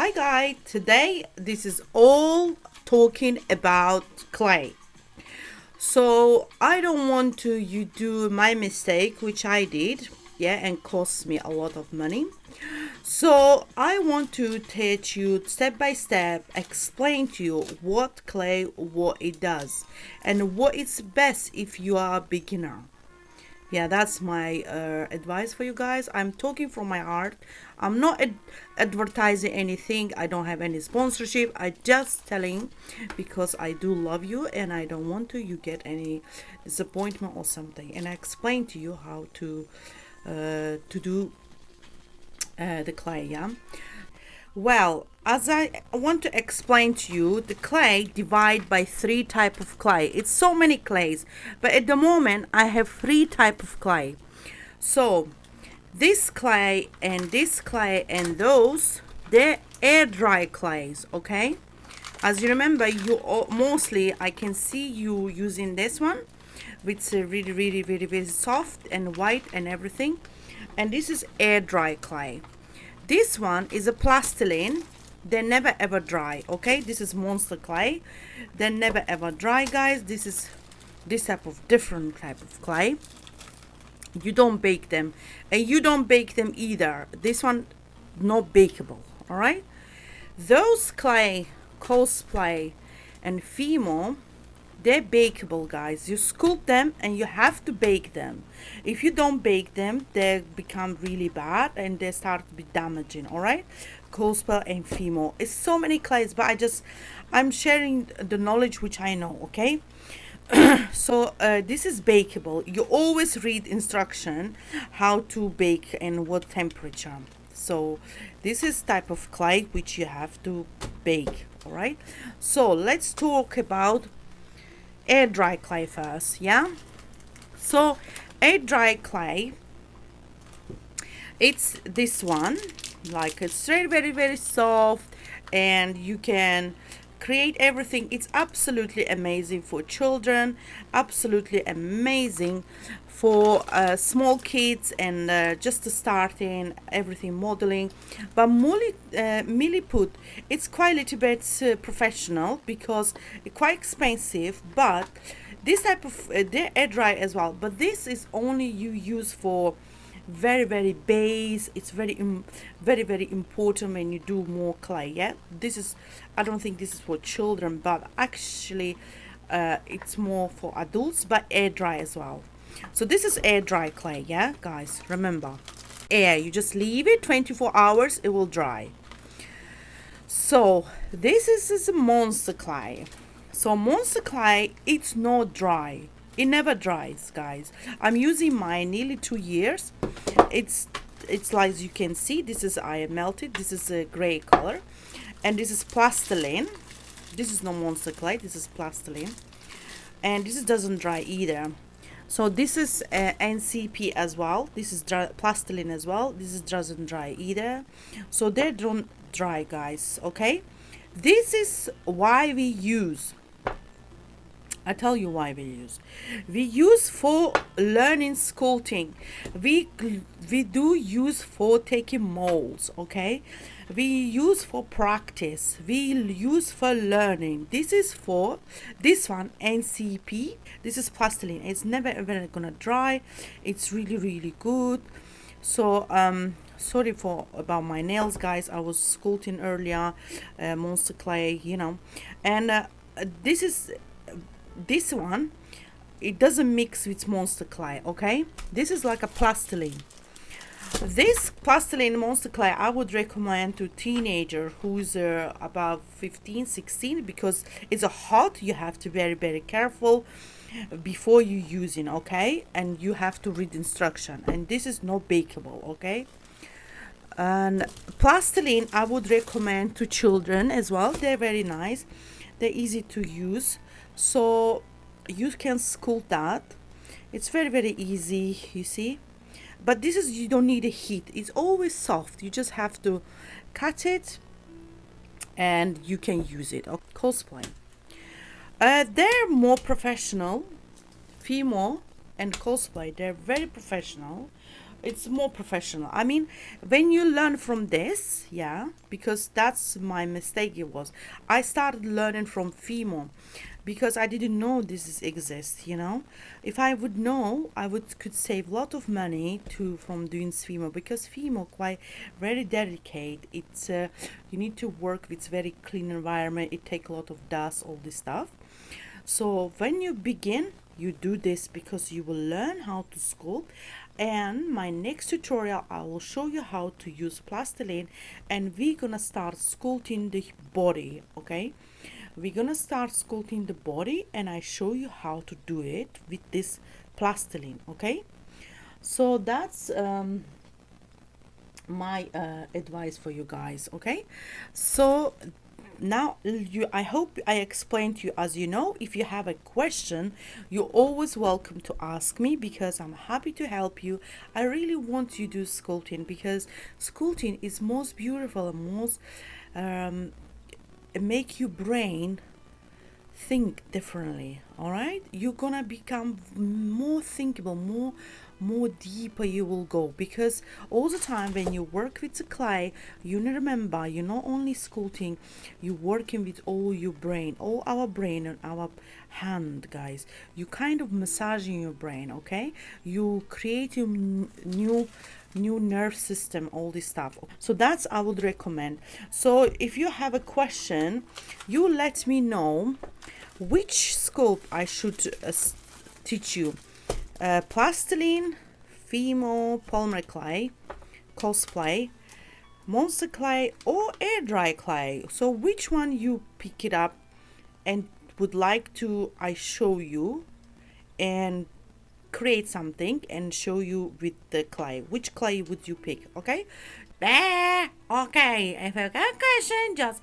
Hi guys, today this is all talking about clay. So I don't want to you do my mistake which I did, yeah, and cost me a lot of money. So I want to teach you step by step, explain to you what clay, what it does, and what is best if you are a beginner. Yeah, that's my advice for you guys. I'm talking from my heart. I'm not advertising anything. I don't have any sponsorship. I just telling because I do love you and I don't want to you get any disappointment or something. And I explain to you how to do the clay. Yeah. Well, as I want to explain to you, the clay divide by three type of clay. It's so many clays, but at the moment I have three type of clay. So this clay and those, they're air dry clays, okay? As you remember, mostly I can see you using this one, which is really soft and white and everything. And this is air dry clay. This one is a Pasteline. They never ever dry, okay? This is monster clay. They never ever dry, guys. This is this type of different type of clay. You don't bake them, and you don't bake them either. This one not bakeable, all right? Those clay, cosplay and Fimo, they're bakeable, guys. You sculpt them and you have to bake them. If you don't bake them, they become really bad and they start to be damaging, all right? Cospel and Fimo. It's so many clays, but I'm sharing the knowledge which I know, okay? So this is bakeable. You always read instruction how to bake and what temperature. So this is type of clay which you have to bake, all right? So let's talk about air dry clay first. Yeah, so air dry clay, it's this one, like it's very soft and you can create everything. It's absolutely amazing for children, absolutely amazing for small kids and just starting everything modeling. But Milliput, it's quite a little bit professional because it's quite expensive, but this type of they're air dry as well, but this is only you use for very base. It's very important when you do more clay. Yeah, this is, I don't think this is for children, but actually it's more for adults, but air dry as well. So this is air dry clay. Yeah, guys, remember, air, you just leave it 24 hours, it will dry. So this is a monster clay. So monster clay, it's not dry, it never dries, guys. I'm using mine nearly 2 years. It's like, as you can see, this is I melted, this is a gray color, and this is Pasteline. This is no monster clay, this is Pasteline, and this doesn't dry either. So this is NCP as well. This is Pasteline as well. This is doesn't dry either. So they don't dry, guys, okay? This is why we use, I tell you why we use for learning sculpting. We do use for taking molds, okay? We use for practice, we use for learning. This is for this one, NCP. This is Pasteline. It's never ever gonna dry. It's really good. So sorry for about my nails, guys. I was sculpting earlier, monster clay, you know. And this is this one, it doesn't mix with monster clay, okay? This is like a Pasteline. This Pasteline monster clay I would recommend to teenager who's about 15-16, because it's a hot. You have to be very careful before you using, okay? And you have to read instruction, and this is not bakeable, okay? And Pasteline I would recommend to children as well. They're very nice, they're easy to use, so you can sculpt that. It's very easy, you see. But this is, you don't need a heat, it's always soft. You just have to cut it and you can use it. Okay, cosplay, they're more professional. Fimo and cosplay, they're very professional. It's more professional. I mean, when you learn from this, yeah, because that's my mistake. It was I started learning from Fimo because I didn't know this exists. If I would know, I would could save a lot of money to from doing Fimo, because Fimo quite very delicate. It's you need to work with very clean environment. It take a lot of dust, all this stuff. So when you begin, you do this because you will learn how to sculpt. And my next tutorial, I will show you how to use Pasteline, and we're gonna start sculpting the body. Okay, we're gonna start sculpting the body, and I show you how to do it with this Pasteline. Okay, so that's my advice for you guys. Okay, so now I hope I explained to you. As you know, if you have a question, you're always welcome to ask me, because I'm happy to help you. I really want you to do sculpting, because sculpting is most beautiful and most um, make your brain think differently. All right, you're gonna become more thinkable, more deeper you will go, because all the time when you work with the clay, you need to remember you're not only sculpting, you're working with all your brain, all our brain and our hand, guys. You kind of massaging your brain. Okay, you creating new nerve system, all this stuff. So that's I would recommend. So if you have a question, you let me know which sculpt I should teach you. Pasteline, Fimo, polymer clay, cosplay, monster clay, or air dry clay. So which one you pick it up and would like to I show you, and create something and show you with the clay. Which clay would you pick? Okay. Okay, if you got a question, just